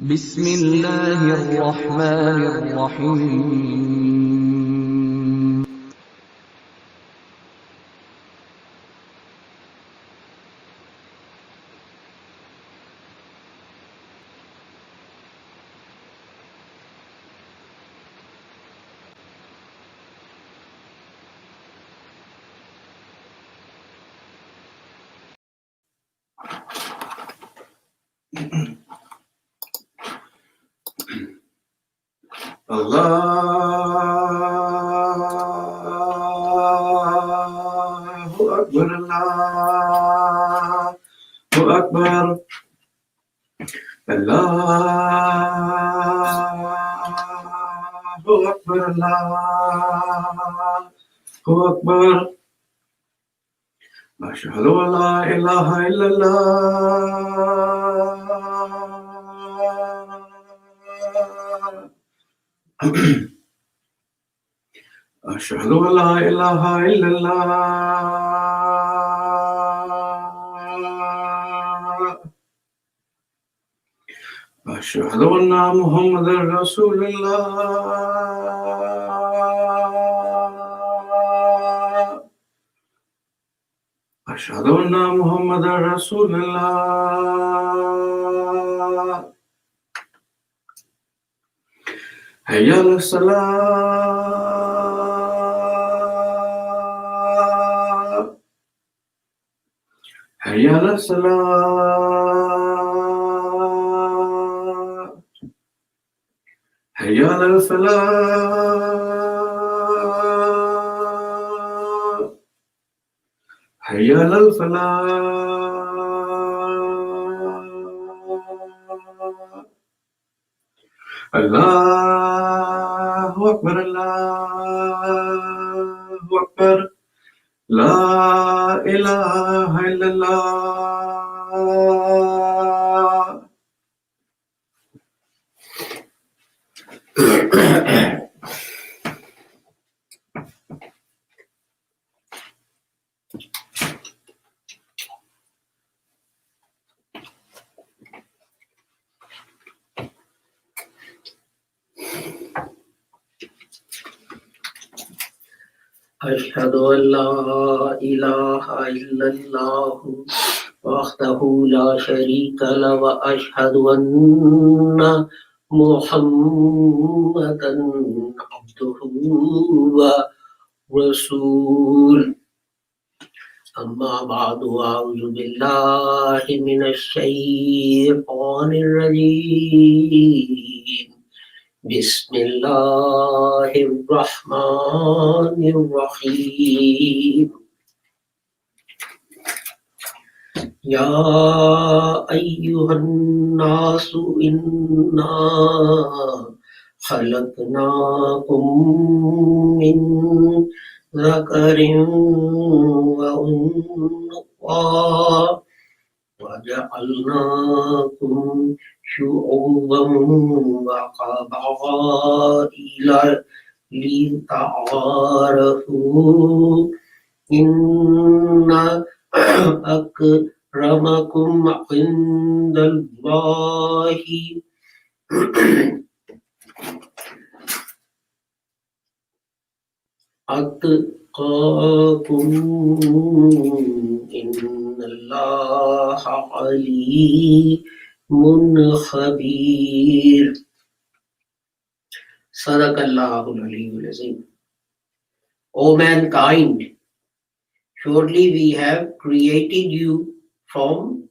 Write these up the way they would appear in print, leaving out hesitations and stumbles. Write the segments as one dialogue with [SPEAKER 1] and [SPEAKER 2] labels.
[SPEAKER 1] بسم الله الرحمن الرحيم
[SPEAKER 2] Allahu Akbar, Allahu Akbar, Allahu Akbar, Allahu Akbar. Ashhadu an la ilaha illallah. أشهد أن لا إله إلا الله. أشهد أن محمدا رسول الله. أشهد أن محمدا رسول الله. حي على الصلاة. حي على الصلاة. حي على الفلاح. حي على الفلاح. الله أكبر، الله أكبر، لا إله إلا الله.
[SPEAKER 3] أشهد أن لا إله إلا الله وحده لا شريك له وأشهد أن محمدا عبده ورسوله. أما بعد، أعوذ بالله من الشيطان الرجيم. بسم الله الرحمن الرحيم. يا أيها الناس إنا خلقناكم من ذكر وأنثى وجعلناكم شعوبا وقبائل لتعارفوا إن أكرمكم عند الله أتقاكم إن الله عليم خبير. صدق الله العلي العظيم. O mankind, surely we have created you from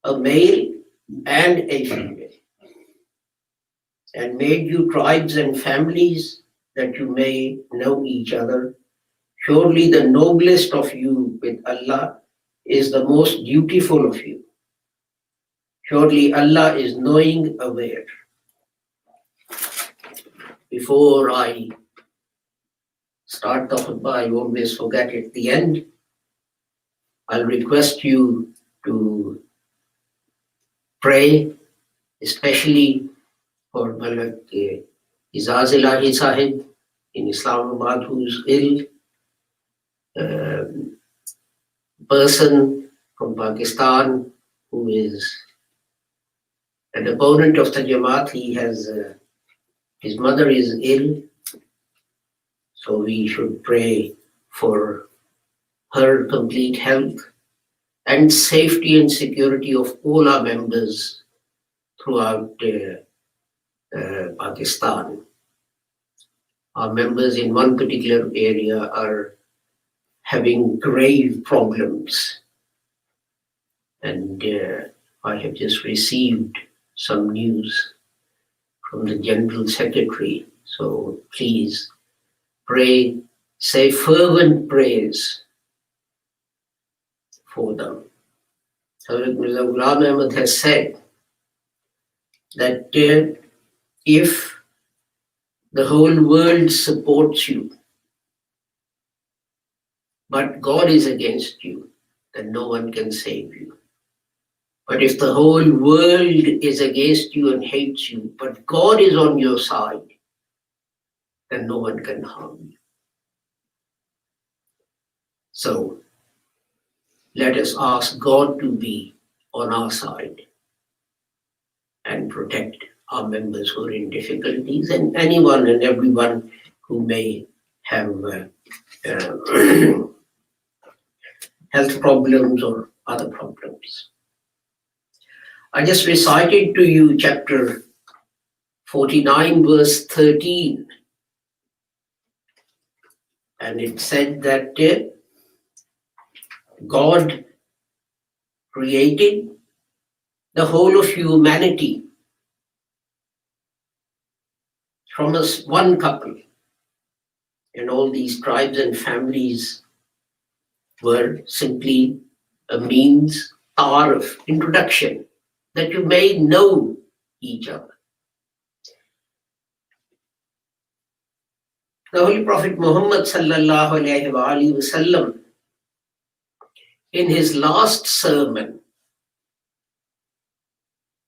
[SPEAKER 3] a male and a female and made you tribes and families that you may know each other. Surely the noblest of you with Allah is the most dutiful of you. Surely Allah is knowing, aware. Before I start the khutbah, I always forget at the end. I'll request you to pray, especially for Malak Izaz Ilahi Sahib in Islamabad, who's ill. Person from Pakistan who is an opponent of the Jamaat. He has, his mother is ill, so we should pray for her complete health and safety and security of all our members throughout Pakistan. Our members in one particular area are having grave problems, and I have just received some news from the General Secretary. So please pray, say fervent prayers for them. Hazrat Mirza Ghulam Ahmad has said that if the whole world supports you, but God is against you, then no one can save you. But if the whole world is against you and hates you, but God is on your side, then no one can harm you. So let us ask God to be on our side and protect our members who are in difficulties and anyone and everyone who may have health problems or other problems. I just recited to you chapter 49, verse 13. And it said that God created the whole of humanity from one couple. And all these tribes and families were simply a means, of introduction, that you may know each other. The Holy Prophet Muhammad sallallahu alaihi wasallam, in his last sermon,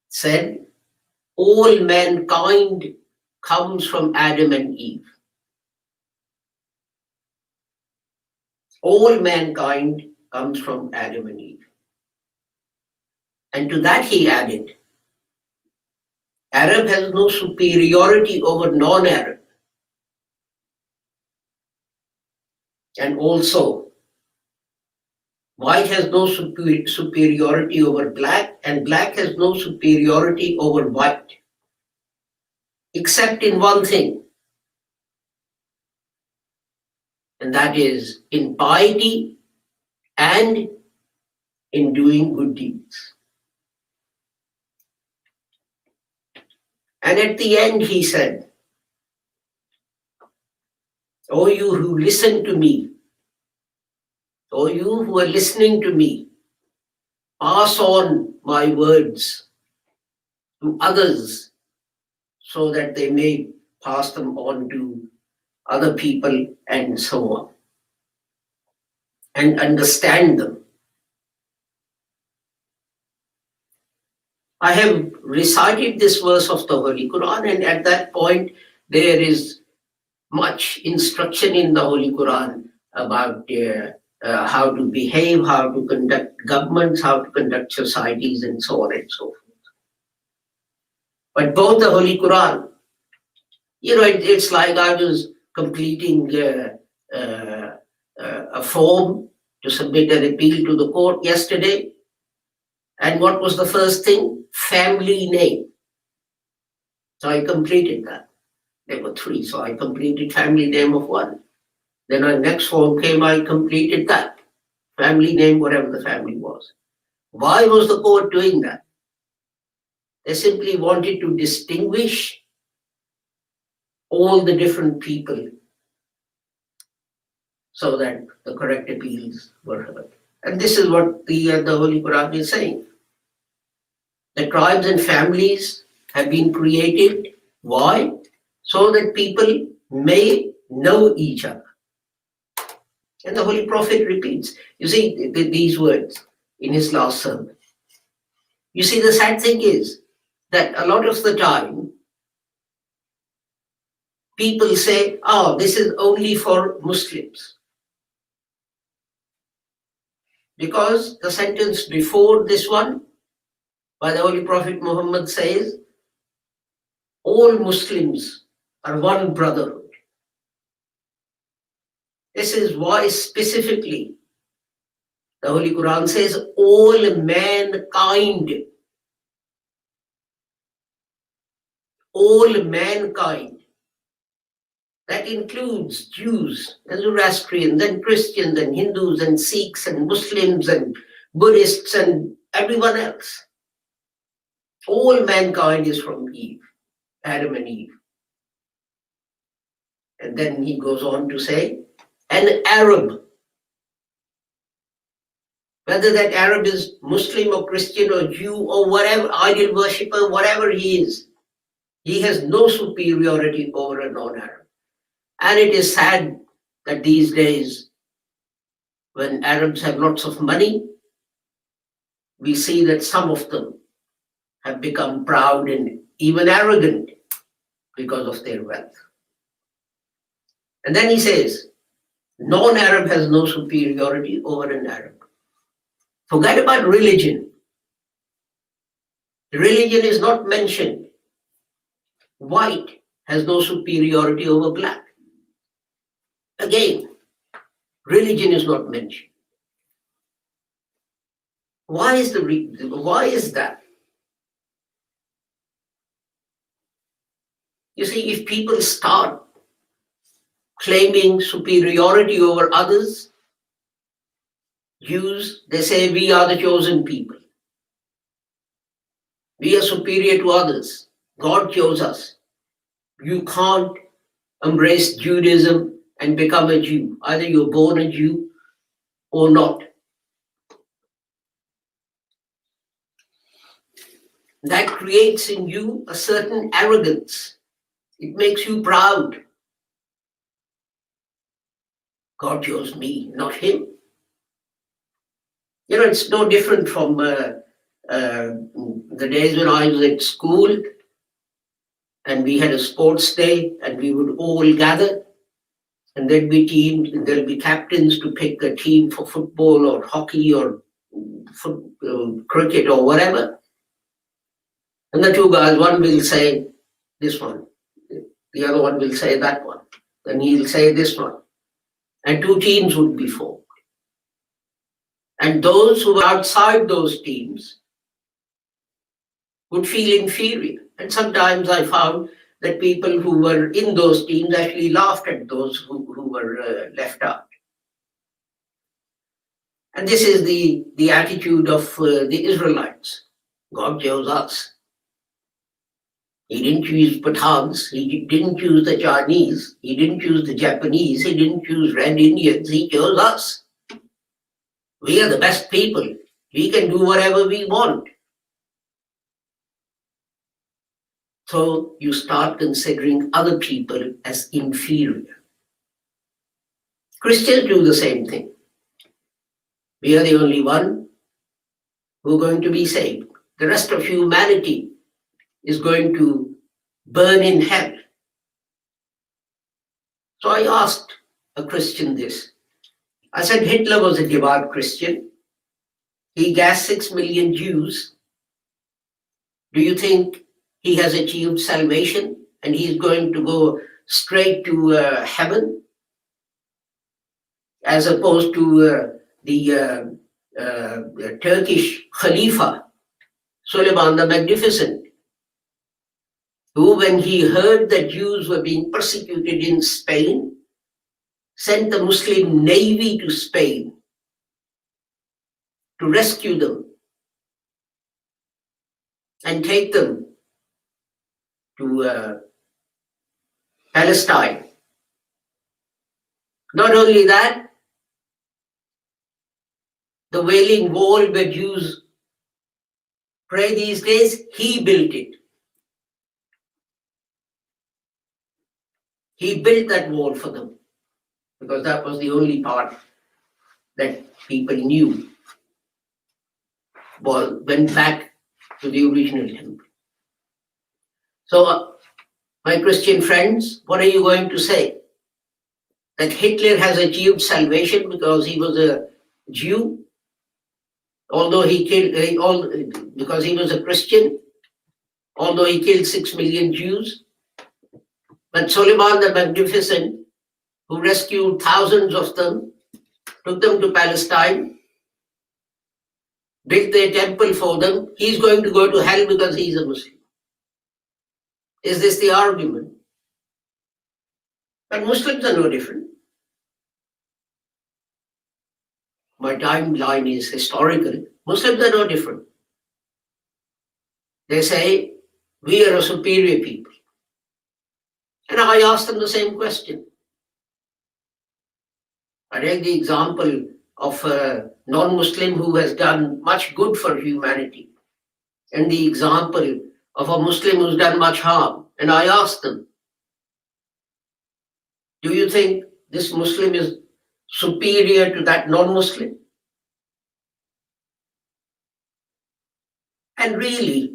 [SPEAKER 3] said, all mankind comes from Adam and Eve. All mankind comes from Adam and Eve. And to that he added, Arab has no superiority over non-Arab. And also, white has no superiority over black, and black has no superiority over white, except in one thing, and that is in piety and in doing good deeds. And at the end he said, O you who listen to me, O you who are listening to me, pass on my words to others so that they may pass them on to other people and so on, and understand them. I have recited this verse of the Holy Quran, and at that point there is much instruction in the Holy Quran about how to behave, how to conduct governments, how to conduct societies, and so on and so forth. But both the Holy Quran, it's like I was completing a form to submit an appeal to the court yesterday. And what was the first thing? Family name. So I completed that. There were 3, so I completed family name of 1. Then our next form came, I completed that. Family name, whatever the family was. Why was the court doing that? They simply wanted to distinguish all the different people so that the correct appeals were heard. And this is what the Holy Quran is saying. The tribes and families have been created. Why? So that people may know each other. And the Holy Prophet repeats, you see, these words in his last sermon. You see, the sad thing is that a lot of the time, people say, oh, this is only for Muslims. Because the sentence before this one But the Holy Prophet Muhammad says, all Muslims are one brotherhood. This is why specifically the Holy Quran says, all mankind. All mankind. That includes Jews and Zoroastrians and Christians and Hindus and Sikhs and Muslims and Buddhists and everyone else. All mankind is from Eve, Adam and Eve. And then he goes on to say, an Arab, whether that Arab is Muslim or Christian or Jew or whatever, idol worshipper, whatever he is, he has no superiority over a non-Arab. And it is sad that these days, when Arabs have lots of money, we see that some of them have become proud and even arrogant because of their wealth. And then he says, non-Arab has no superiority over an Arab. Forget about religion. Religion is not mentioned. White has no superiority over black. Again, religion is not mentioned. Why is that? You see, if people start claiming superiority over others, Jews, they say we are the chosen people. We are superior to others. God chose us. You can't embrace Judaism and become a Jew. Either you're born a Jew or not. That creates in you a certain arrogance. It makes you proud. God chose me, not him. You know, it's no different from the days when I was at school and we had a sports day and we would all gather and there'd be teams and there'll be captains to pick a team for football or hockey or cricket or whatever. And the two guys, one will say this one, the other one will say that one, then he'll say this one. And two teams would be formed. And those who were outside those teams would feel inferior. And sometimes I found that people who were in those teams actually laughed at those who were left out. And this is the attitude of the Israelites. God chose us. He didn't choose Pathans, he didn't choose the Chinese, he didn't choose the Japanese, he didn't choose Red Indians, he chose us. We are the best people. We can do whatever we want. So you start considering other people as inferior. Christians do the same thing. We are the only one who are going to be saved. The rest of humanity is going to burn in hell. So I asked a Christian this. I said, Hitler was a devout Christian. He gassed 6 million Jews. Do you think he has achieved salvation and he's going to go straight to heaven? As opposed to the Turkish Khalifa, Suleiman the Magnificent, who, when he heard that Jews were being persecuted in Spain, sent the Muslim navy to Spain to rescue them and take them to Palestine. Not only that, the Wailing Wall where Jews pray these days, he built it. He built that wall for them because that was the only part that people knew went back to the original temple. So, my Christian friends, what are you going to say? That Hitler has achieved salvation because he was a Jew? Although because he was a Christian, although he killed 6 million Jews, but Suleiman the Magnificent, who rescued thousands of them, took them to Palestine, built their temple for them, he's going to go to hell because he's a Muslim. Is this the argument? But Muslims are no different. My timeline is historical. Muslims are no different. They say, we are a superior people. And I ask them the same question. I take the example of a non-Muslim who has done much good for humanity, and the example of a Muslim who's done much harm. And I ask them, do you think this Muslim is superior to that non-Muslim? And really,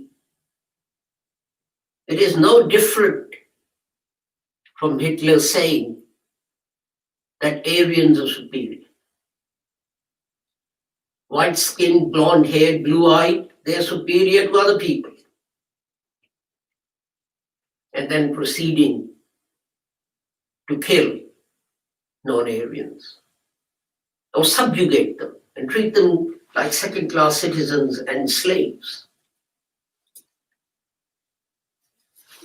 [SPEAKER 3] it is no different from Hitler saying that Aryans are superior. White-skinned, blonde-haired, blue-eyed, they are superior to other people. And then proceeding to kill non-Aryans or subjugate them and treat them like second-class citizens and slaves.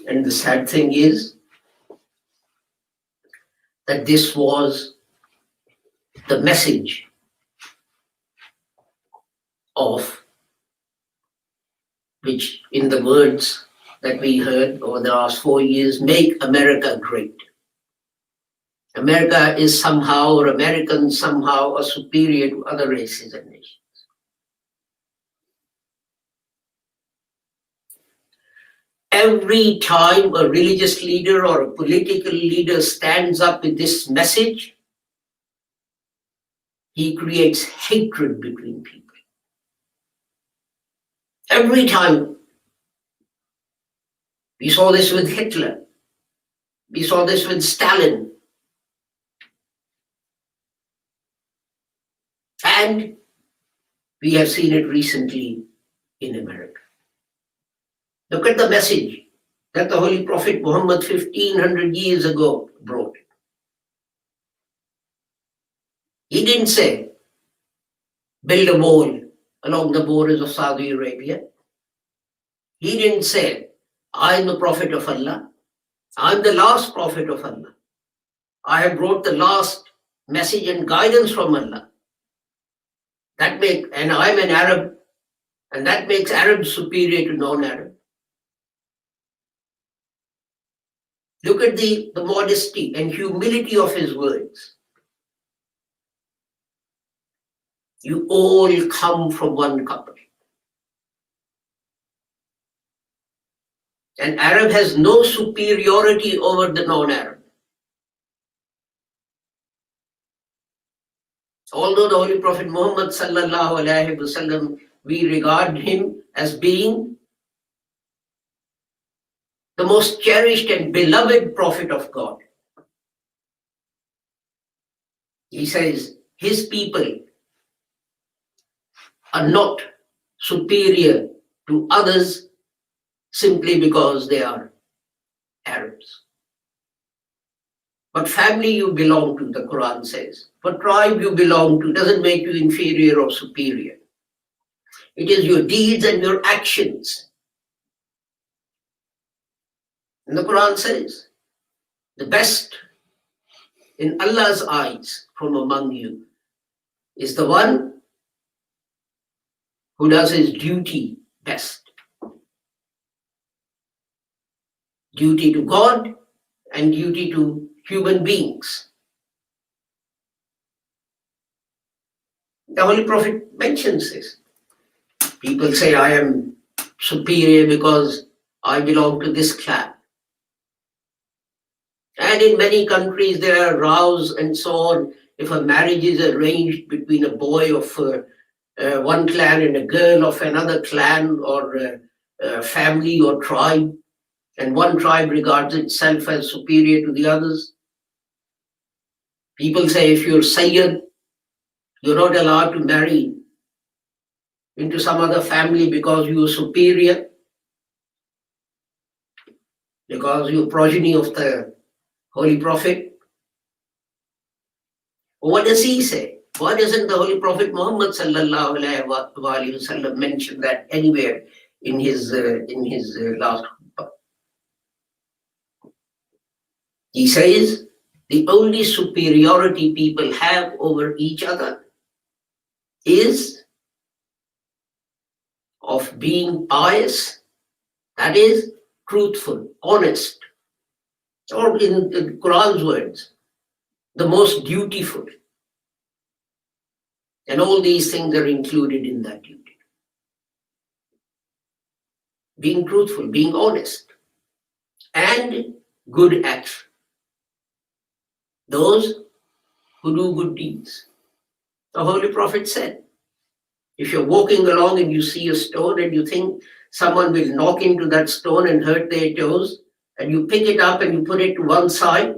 [SPEAKER 3] And the sad thing is that this was the message of which, in the words that we heard over the last 4 years, make America great. America is somehow, or Americans somehow, are superior to other races and nations. Every time a religious leader or a political leader stands up with this message, he creates hatred between people. Every time. We saw this with Hitler. We saw this with Stalin. And we have seen it recently in America. Look at the message that the Holy Prophet Muhammad 1500 years ago brought. He didn't say, build a wall along the borders of Saudi Arabia. He didn't say, I'm the Prophet of Allah. I'm the last Prophet of Allah. I have brought the last message and guidance from Allah. And I'm an Arab, and that makes Arabs superior to non-Arab. Look at the modesty and humility of his words. You all come from one couple. And Arab has no superiority over the non-Arab. Although the Holy Prophet Muhammad sallallahu alaihi wasallam, we regard him as being the most cherished and beloved Prophet of God. He says his people are not superior to others simply because they are Arabs. What family you belong to, the Quran says, what tribe you belong to doesn't make you inferior or superior. It is your deeds and your actions. And the Quran says, the best in Allah's eyes from among you is the one who does his duty best. Duty to God and duty to human beings. The Holy Prophet mentions this. People say, I am superior because I belong to this clan. And in many countries there are rows and so on. If a marriage is arranged between a boy of one clan and a girl of another clan or family or tribe, and one tribe regards itself as superior to the others, people say if you're Sayyid, you're not allowed to marry into some other family because you are superior, because you are progeny of the Holy Prophet. What does he say? Why doesn't the Holy Prophet Muhammad sallallahu alaihi wasallam mention that anywhere in his last khutbah? He says the only superiority people have over each other is of being pious, that is, truthful, honest, or in the Quran's words, the most dutiful. And all these things are included in that duty. Being truthful, being honest, and good acts. Those who do good deeds. The Holy Prophet said, if you're walking along and you see a stone and you think someone will knock into that stone and hurt their toes, and you pick it up and you put it to one side,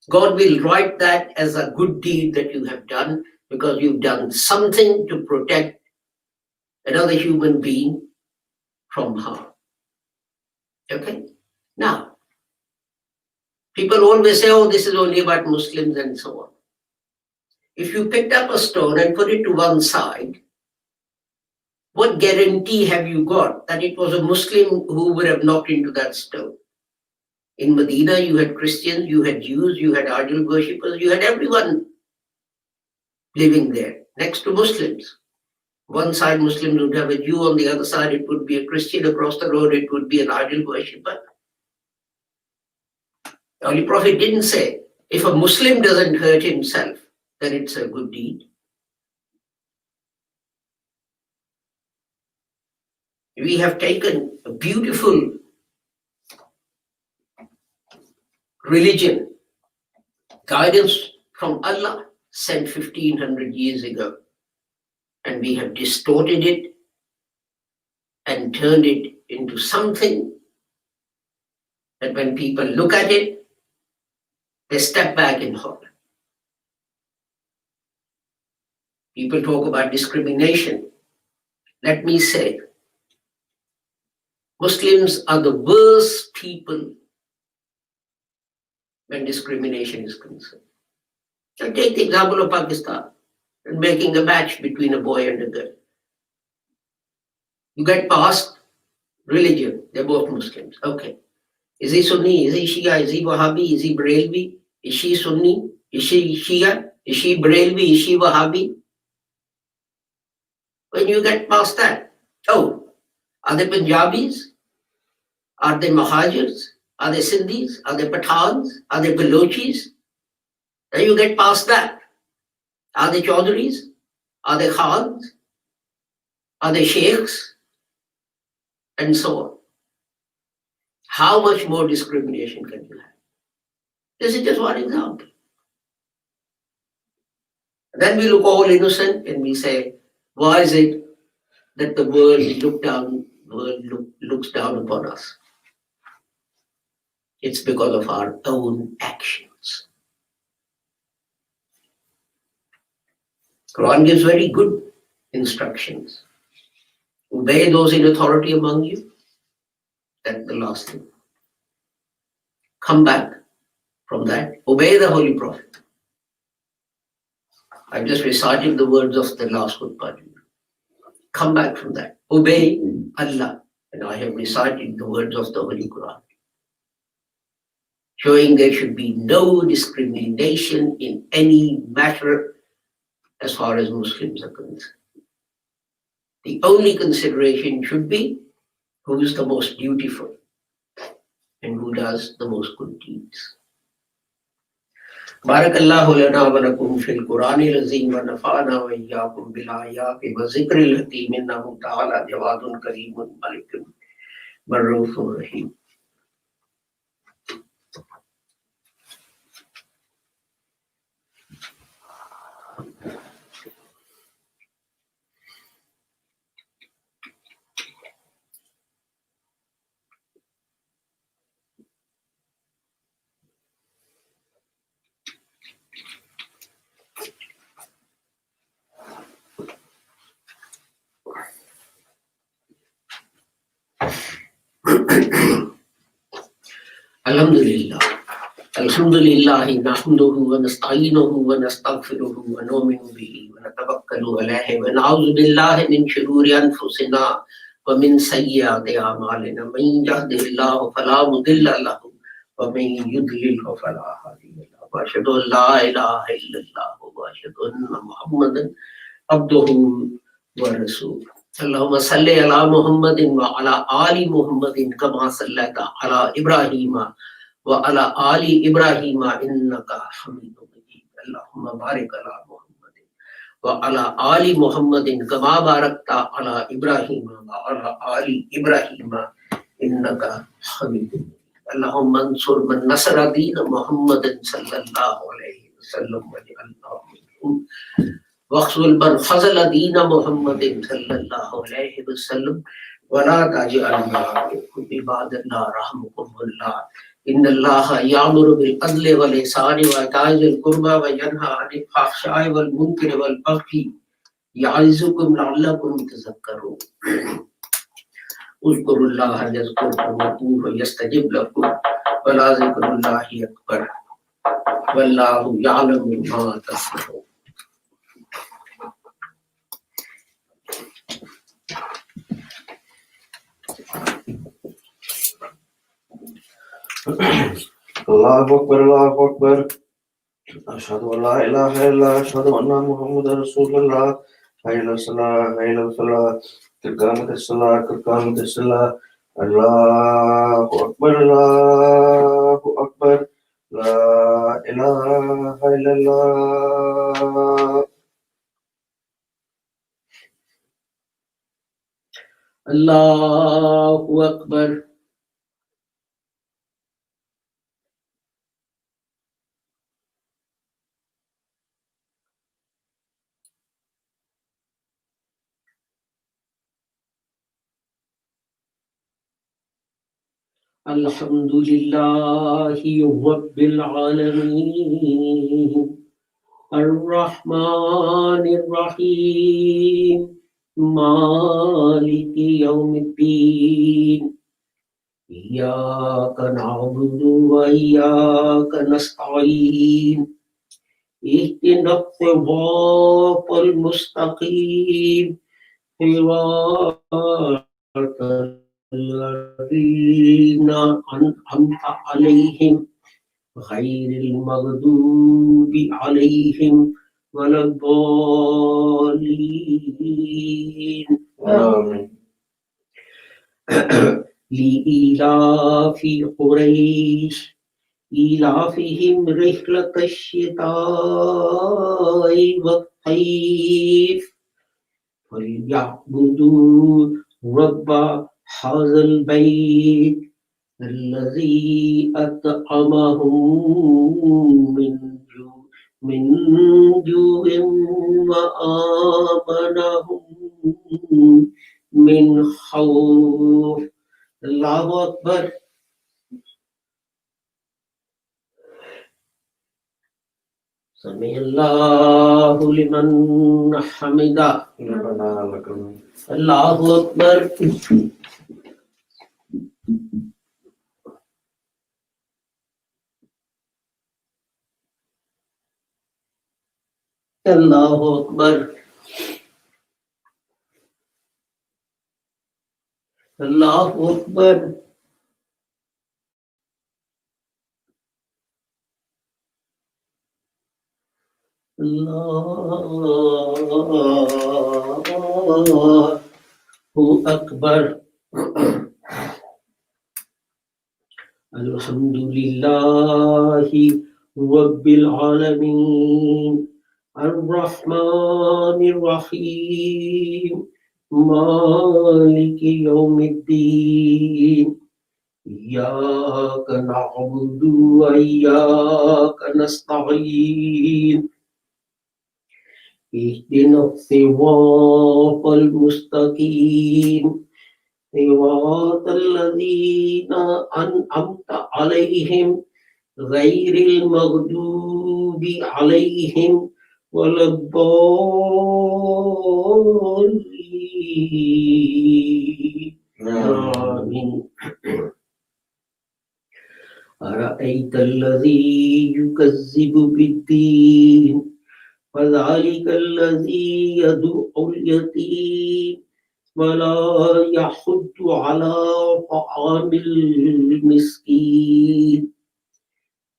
[SPEAKER 3] God will write that as a good deed that you have done because you've done something to protect another human being from harm. Okay? Now, people always say, oh, this is only about Muslims and so on. If you picked up a stone and put it to one side, what guarantee have you got that it was a Muslim who would have knocked into that stone? In Medina, you had Christians, you had Jews, you had idol worshippers, you had everyone living there next to Muslims. One side Muslims would have a Jew, on the other side it would be a Christian, across the road it would be an idol worshipper. The Holy Prophet didn't say, if a Muslim doesn't hurt himself, then it's a good deed. We have taken a beautiful religion, guidance from Allah, sent 1500 years ago, and we have distorted it and turned it into something that when people look at it, they step back in horror. People talk about discrimination. Let me say, Muslims are the worst people when discrimination is concerned. So take the example of Pakistan and making a match between a boy and a girl. You get past religion, they're both Muslims. Okay. Is he Sunni? Is he Shia? Is he Wahhabi? Is he Barelvi? Is she Sunni? Is she Shia? Is she Barelvi? Is she Wahhabi? When you get past that, oh, are they Punjabis? Are they Mahajirs? Are they Sindhis? Are they Pathans? Are they Balochis? Then you get past that. Are they Chaudhurys? Are they Khans? Are they Sheikhs? And so on. How much more discrimination can you have? This is just one example. Then we look all innocent and we say, why is it that the world looks down upon us? It's because of our own actions. Quran gives very good instructions. Obey those in authority among you. That's the last thing. Come back from that. Obey the Holy Prophet. I just recited the words of the last khutbah. Come back from that. Obey Allah. And I have recited the words of the Holy Quran, showing there should be no discrimination in any matter as far as Muslims are concerned. The only consideration should be who is the most dutiful and who does the most good deeds. Barakallahu lana wa lakum fil Qur'anil azim wa nafa'ana wa iyyakum bil ayati wa zikril hakim innahu ta'ala jawadun kareemun malikun marufur rahim. Alhamdulillah. Alhamdulillah nahmaduhu wa nasta'inuhu wa nastaghfiruhu wa nu'minu bihi wa natawakkalu alayhi wa na'udhu billahi min shururi anfusina wa min sayyiati a'malina. Man yahdihillahu fala mudilla lahu wa man yudlilhu fala hadiya lahu. Wa ashhadu an la ilaha illallah wa ashhadu anna Muhammadan abduhu wa rasuluh. Allahumma salli ala Muhammadin wa ala ali Muhammadin kama sallaita ala Ibrahim wa ala ali Ibrahim innaka Hamidum Majid. Allahumma barik ala Muhammadin wa ala ali Muhammadin kama barakta ala Ibrahim wa ala ali Ibrahim innaka Hamidum Majid. Allahumma ansur man nasara din Muhammadin sallallahu alayhi wa sallam wa ja'alnahu واخذل من فضل دين محمد صلى الله عليه وسلم ولا تجعلنا عباد الله رحمكم الله إن الله يأمر بالعدل والإحسان وإيتاء ذي القربى وينهى عن الفحشاء والمنكر والبغي يعظكم لعلكم تذكرون اذكروا الله يذكركم وادعوه يستجب لكم ولذكر الله أكبر والله يعلم ما تصنعون.
[SPEAKER 2] Allahu Akbar, Allahu Akbar. Ashhadu an la ilaha illallah, ashhadu anna Muhammadar Rasulullah. Hayya ala salah, hayya ala falah. Qad qamat as-salah. Allahu Akbar, Allahu Akbar. La ilaha illallah.
[SPEAKER 3] Allahu Akbar. Alhamdulillahi Rabbil Alameen. Ar-Rahmanir Rahim. Maliki Yawmiddin. Iyyaka na'budu wa iyyaka nasta'in. Ihdinas siratal mustaqim. Siratal الذين أنعمت عليهم غير المغضوب عليهم ولا الضالين.
[SPEAKER 2] آمين.
[SPEAKER 3] لإيلاف قريش إيلافهم رحلة الشتاء والصيف فليعبدوا رب هذا البيت الذي أطعمهم من جوع وآمنهم من خوف. الله أكبر. سمع الله لمن حمده.
[SPEAKER 2] ربنا لك الحمد.
[SPEAKER 3] الله أكبر. الله أكبر. الله أكبر. الله أكبر. الحمد لله رب العالمين الرحمن الرحيم مالك يوم الدين إياك نعبد وإياك نستعين اهدنا الصراط المستقيم صراط الذين أنعمت عليهم غير المغضوب عليهم ولا الضالين. آمين. أرأيت الذي يكذب بالدين فذلك الذي يدعو اليتيم ولا يحض على طعام المسكين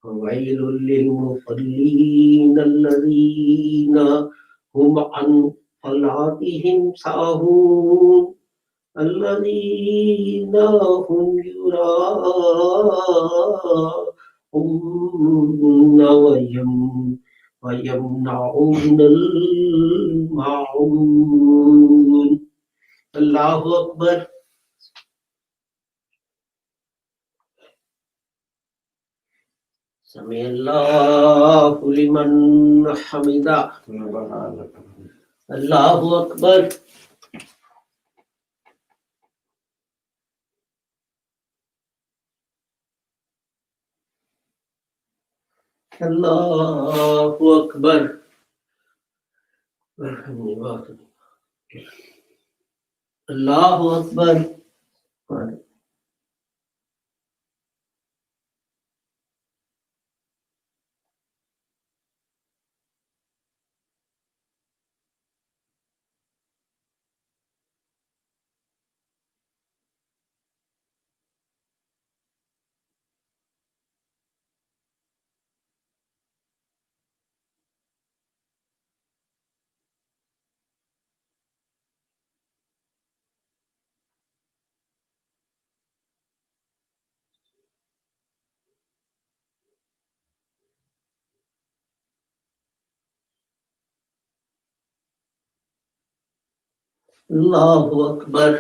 [SPEAKER 3] وويل للمصلين الذين هم عن صلاتهم ساهون الذين هم يراءون ويمنعون الماعون. الله أكبر. سمع الله لمن حمده. الله أكبر. الله أكبر. الله أكبر. الله أكبر.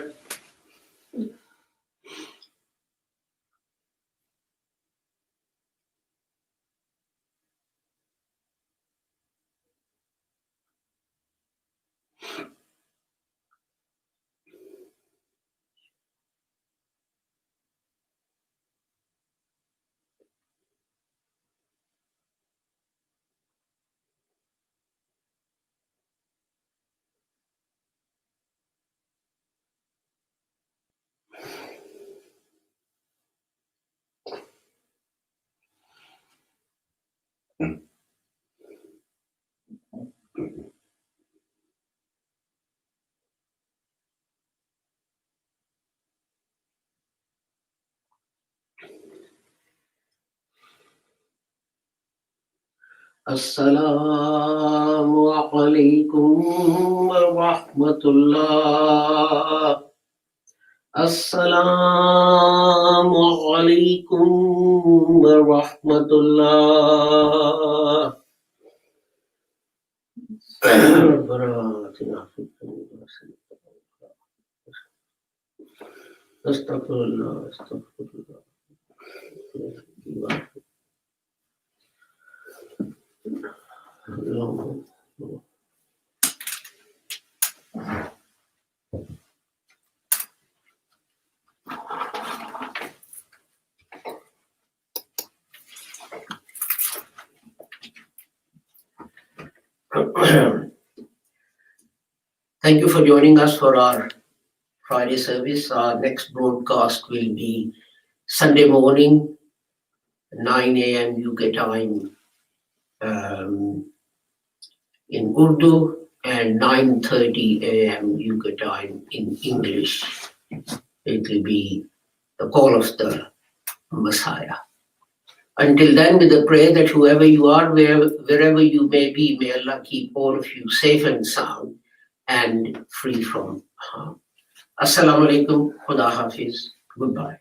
[SPEAKER 3] السلام عليكم ورحمة الله. السلام عليكم ورحمة الله. أستغفر الله أستغفر الله. Thank you for joining us for our Friday service. Our next broadcast will be Sunday morning, 9 a.m. UK time in Urdu and 9:30 a.m. UK time in English. It will be the call of the Messiah. Until then, with the prayer that whoever you are, wherever you may be, may Allah keep all of you safe and sound and free from harm. Assalamu alaikum. Khuda Hafiz. Goodbye.